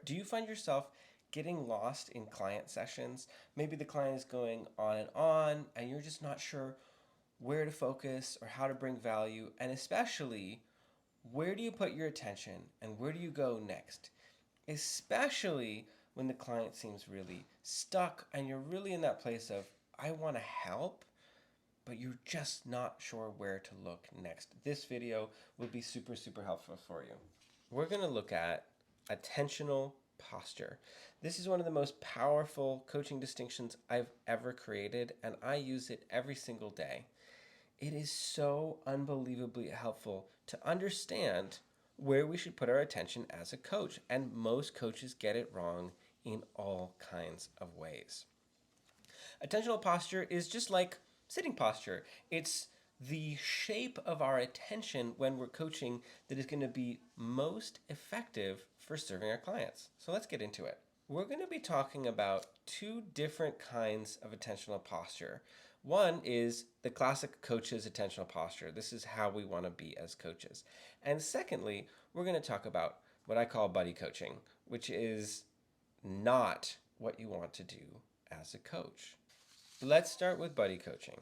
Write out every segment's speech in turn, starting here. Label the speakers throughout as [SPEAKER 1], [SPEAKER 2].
[SPEAKER 1] Do you find yourself getting lost in client sessions? Maybe the client is going on, and you're just not sure where to focus or how to bring value, and especially where do you put your attention and where do you go next? Especially when the client seems really stuck and you're really in that place of, I want to help, but you're just not sure where to look next. This video will be super, super helpful for you. We're going to look at attentional posture. This is one of the most powerful coaching distinctions I've ever created, and I use it every single day. It is so unbelievably helpful to understand where we should put our attention as a coach, and most coaches get it wrong in all kinds of ways. Attentional posture is just like sitting posture. It's the shape of our attention when we're coaching that is going to be most effective for serving our clients. So let's get into it. We're going to be talking about two different kinds of attentional posture. One is the classic coach's attentional posture. This is how we want to be as coaches. And secondly, we're going to talk about what I call buddy coaching, which is not what you want to do as a coach. Let's start with buddy coaching.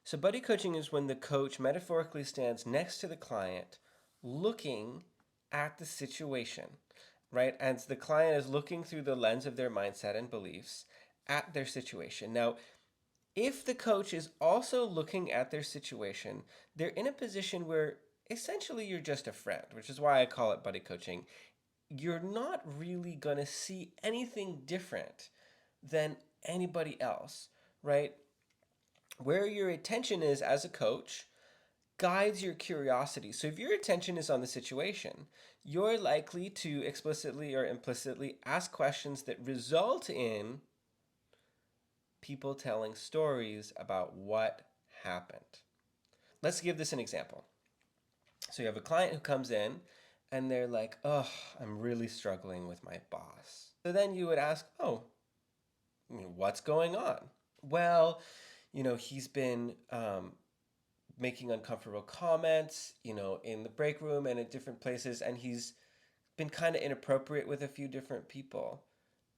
[SPEAKER 1] So buddy coaching is when the coach metaphorically stands next to the client looking at the situation, right? And the client is looking through the lens of their mindset and beliefs at their situation. Now, if the coach is also looking at their situation, they're in a position where essentially you're just a friend, which is why I call it buddy coaching. You're not really going to see anything different than anybody else, right? Where your attention is as a coach guides your curiosity. So if your attention is on the situation, you're likely to explicitly or implicitly ask questions that result in people telling stories about what happened. Let's give this an example. So you have a client who comes in and they're like, oh, I'm really struggling with my boss. So then you would ask, oh, what's going on? Well, he's been making uncomfortable comments, in the break room and at different places, and he's been kind of inappropriate with a few different people.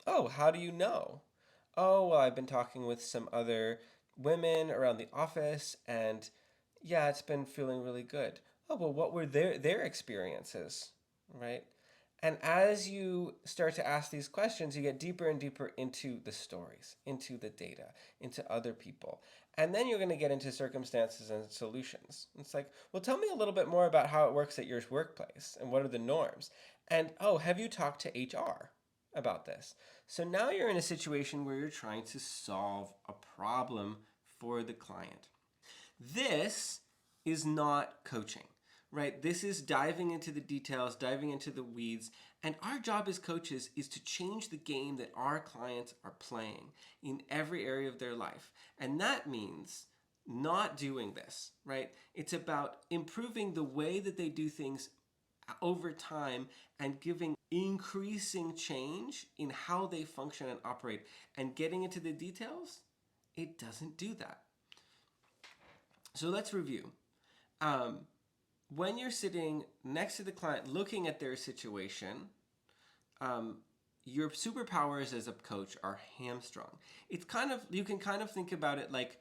[SPEAKER 1] Oh, how do you know? Oh, well, I've been talking with some other women around the office, and yeah, it's been feeling really good. Oh, well, what were their experiences, right? And as you start to ask these questions, you get deeper and deeper into the stories, into the data, into other people. And then you're going to get into circumstances and solutions. It's like, well, tell me a little bit more about how it works at your workplace and what are the norms. And oh, have you talked to HR about this? So now you're in a situation where you're trying to solve a problem for the client. This is not coaching, right? This is diving into the details, diving into the weeds. And our job as coaches is to change the game that our clients are playing in every area of their life. And that means not doing this, right? It's about improving the way that they do things over time and giving increasing change in how they function and operate. And getting into the details, it doesn't do that. So let's review. When you're sitting next to the client looking at their situation, your superpowers as a coach are hamstrung. You can kind of think about it like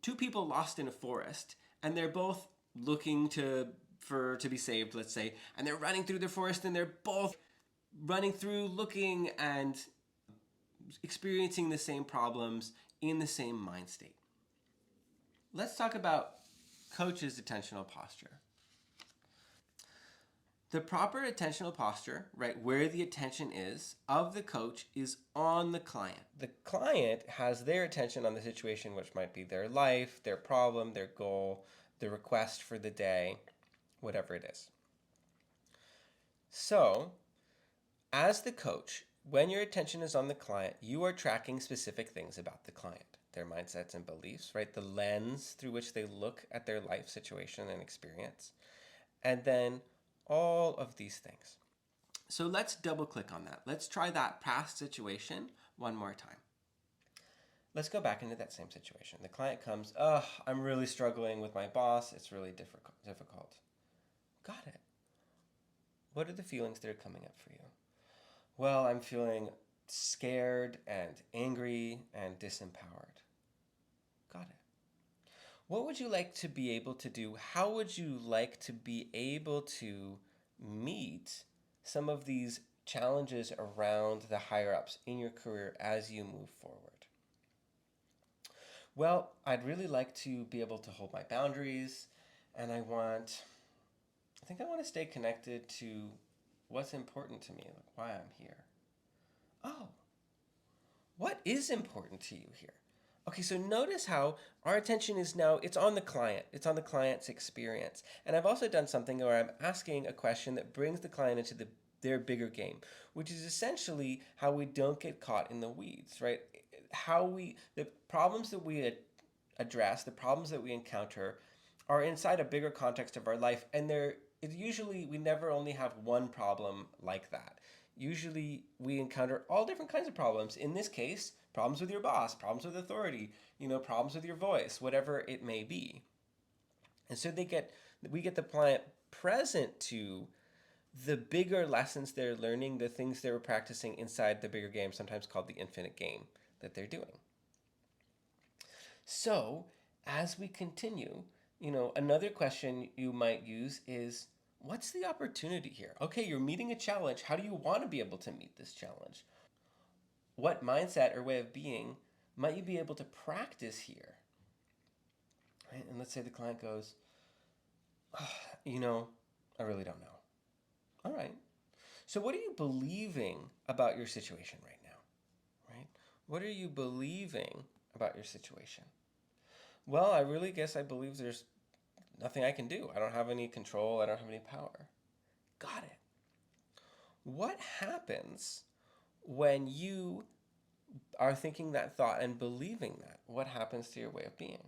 [SPEAKER 1] two people lost in a forest, and they're both looking to be saved, let's say, and they're running through the forest, and they're both running through, looking and experiencing the same problems in the same mind state. Let's talk about coach's attentional posture. The proper attentional posture, right, where the attention is of the coach is on the client. The client has their attention on the situation, which might be their life, their problem, their goal, the request for the day, whatever it is. So, as the coach, when your attention is on the client, you are tracking specific things about the client, their mindsets and beliefs, right? The lens through which they look at their life situation and experience. And then all of these things. So let's double click on that. Let's try that past situation one more time. Let's go back into that same situation. The client comes, oh, I'm really struggling with my boss. It's really difficult. Got it. What are the feelings that are coming up for you? Well, I'm feeling scared and angry and disempowered. Got it. What would you like to be able to do? How would you like to be able to meet some of these challenges around the higher ups in your career as you move forward? Well, I'd really like to be able to hold my boundaries, and I think I want to stay connected to what's important to me, like why I'm here. Oh, what is important to you here? Okay, so notice how our attention is now, it's on the client, it's on the client's experience. And I've also done something where I'm asking a question that brings the client into their bigger game, which is essentially how we don't get caught in the weeds, right? The problems that we address, the problems that we encounter are inside a bigger context of our life, and usually we never only have one problem like that. Usually we encounter all different kinds of problems. In this case, problems with your boss, problems with authority, problems with your voice, whatever it may be. And so we get the client present to the bigger lessons they're learning, the things they were practicing inside the bigger game, sometimes called the infinite game that they're doing. So, as we continue, another question you might use is, what's the opportunity here? Okay, you're meeting a challenge. How do you want to be able to meet this challenge? What mindset or way of being might you be able to practice here? Right? And let's say the client goes, oh, I really don't know. All right. So, what are you believing about your situation right now? Right? What are you believing about your situation? Well, I really guess I believe there's nothing I can do. I don't have any control. I don't have any power. Got it. What happens when you are thinking that thought and believing that? What happens to your way of being?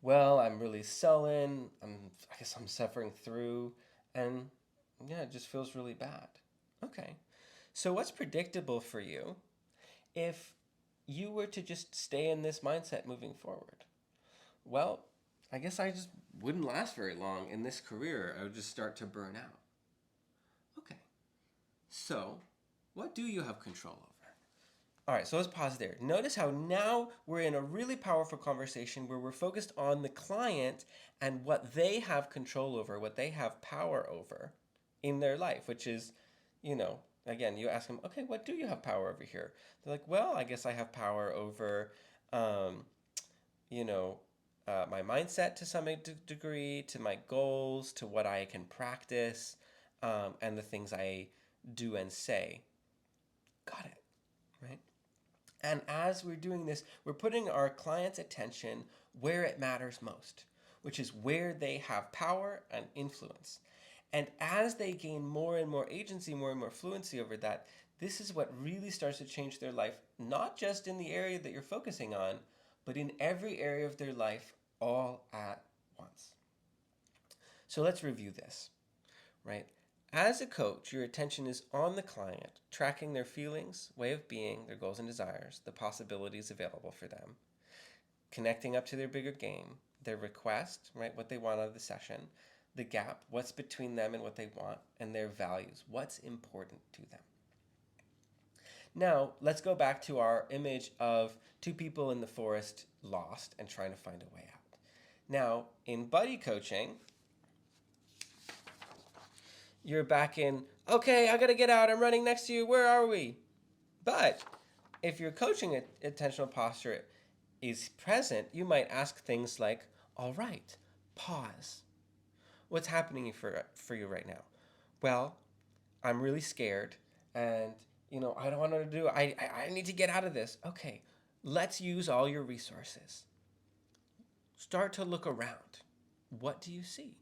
[SPEAKER 1] Well, I'm really sullen. I guess I'm suffering through, and yeah, it just feels really bad. Okay. So what's predictable for you if you were to just stay in this mindset moving forward? Well, I guess I just wouldn't last very long in this career. I would just start to burn out. Okay. So, what do you have control over? All right, so let's pause there. Notice how now we're in a really powerful conversation where we're focused on the client and what they have control over, what they have power over in their life, which is, again, you ask them, okay, what do you have power over here? They're like, well, I guess I have power over, um, you know, my mindset to some degree, to my goals, to what I can practice, and the things I do and say. Got it, right? And as we're doing this, we're putting our client's attention where it matters most, which is where they have power and influence. And as they gain more and more agency, more and more fluency over that, this is what really starts to change their life, not just in the area that you're focusing on, but in every area of their life all at once. So let's review this, right? As a coach, your attention is on the client, tracking their feelings, way of being, their goals and desires, the possibilities available for them, connecting up to their bigger game, their request, right, what they want out of the session, the gap, what's between them and what they want, and their values, what's important to them. Now, let's go back to our image of two people in the forest lost and trying to find a way out. Now, in buddy coaching, you're back in, okay, I gotta get out, I'm running next to you, where are we? But if your coaching attentional posture is present, you might ask things like, all right, pause. What's happening for you right now? Well, I'm really scared and I don't know what to do. I need to get out of this. Okay, let's use all your resources. Start to look around. What do you see?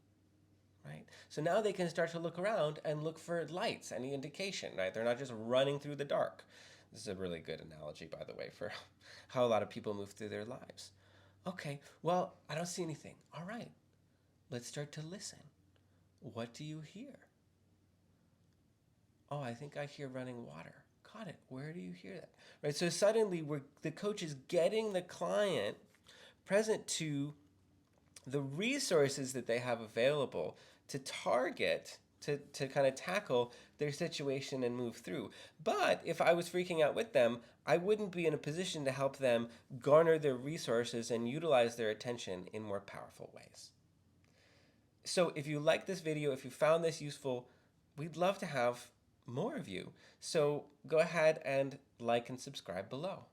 [SPEAKER 1] Right? So now they can start to look around and look for lights, any indication, right? They're not just running through the dark. This is a really good analogy, by the way, for how a lot of people move through their lives. Okay, well, I don't see anything. All right, let's start to listen. What do you hear? Oh, I think I hear running water. Got it. Where do you hear that? Right. So suddenly, the coach is getting the client present to the resources that they have available to target, to kind of tackle their situation and move through. But if I was freaking out with them, I wouldn't be in a position to help them garner their resources and utilize their attention in more powerful ways. So if you like this video, if you found this useful, we'd love to have more of you. So go ahead and like and subscribe below.